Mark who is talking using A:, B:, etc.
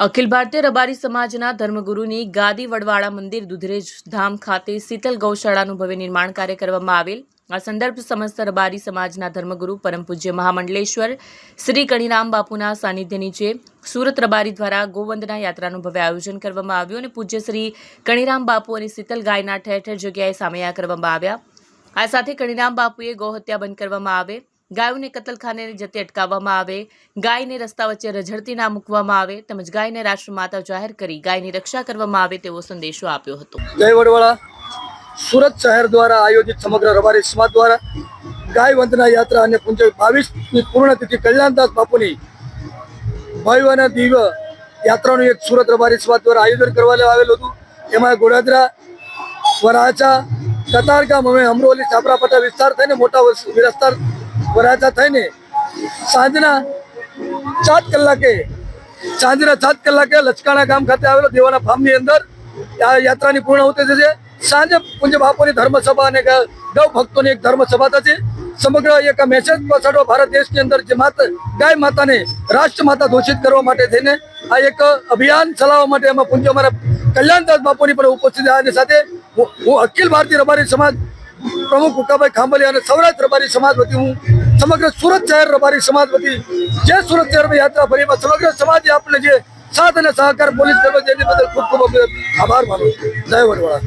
A: અખિલ ભારતીય રબારી સમાજના ધર્મગુરુની ગાદી વડવાળા મંદિર દુધરેજ ધામ ખાતે શીતલ ગૌશાળાનું ભવ્ય નિર્માણ કાર્ય કરવામાં આવેલ. આ સંદર્ભ સમસ્ત રબારી સમાજના ધર્મગુરુ પરમ પૂજ્ય મહામંડલેશ્વર શ્રી કણીરામ બાપુના સાનિધ્ય નીચે સુરત રબારી દ્વારા ગોવંદના યાત્રાનું ભવ્ય આયોજન કરવામાં આવ્યું અને પૂજ્ય શ્રી કણીરામ બાપુ અને શીતલ ગાયના ઠેર ઠેર જગ્યાએ સામૈયા કરવામાં આવ્યા. આ સાથે કણીરામ બાપુએ ગૌહત્યા બંધ કરવામાં આવે, ગાયોને કતલખાને જતી અટકાવવામાં આવે, ગાયને રસ્તા વચ્ચે રઝળતી ના મૂકવામાં આવે તેમજ ગાયને રાષ્ટ્રમાતા જાહેર કરી ગાયની રક્ષા કરવામાં આવે તેવો સંદેશો આપ્યો હતો.
B: જય વડવાળા. સુરત શહેર દ્વારા આયોજિત સમગ્ર રબારી સમાજ દ્વારા ગાય વંદના યાત્રા અને પૂજ્ય 22મી પૂર્ણતિથિ કલ્યાણદાસ બાપુની ભવ્ય અને દિવ્ય યાત્રાનું એક સુરત રબારી સમાજ દ્વારા આયોજન કરવામાં આવેલું હતું. એમાં ગોડાદરા, વરાછા, કતારગામ, અમે અમરોલી, છાપરાપટ્ટા વિસ્તાર થઈને મોટા વિસ્તાર વરાછા થઈને સાંજના 7 કલાકે લચકાણા ગામ ખાતે આવેલો દેવાના ફાર્મની અંદર આ યાત્રાની પૂર્ણાહુતિ થશે. સાંજે પૂજ્ય બાપુની ધર્મસભા અને ગૌ ભક્તોની એક ધર્મસભા થશે. સમગ્ર એક મેસેજ પહોંચાડો ભારત દેશની અંદર જે ગાય માતાને રાષ્ટ્રમાતા ઘોષિત કરવા માટે થઈને આ એક અભિયાન ચલાવવા માટે એમાં પૂજ્ય અમારા કલ્યાણદાસ બાપુની પણ ઉપસ્થિત અને સાથે હું અખિલ ભારતીય રબારી સમાજ પ્રમુખ ઉકાભાઈ ખાંભલિયા અને સૌરાષ્ટ્ર રબારી સમાજ વતી હું સમગ્ર સુરત શહેર રબારી સમાજ વતી જે સુરત શહેરમાં યાત્રા ફરીમાં સમગ્ર સમાજે આપણે જે સાથ અને સહકાર પોલીસ કરવા જેની બદલ ખૂબ ખૂબ આભાર માનું છું. જય વડવાળા.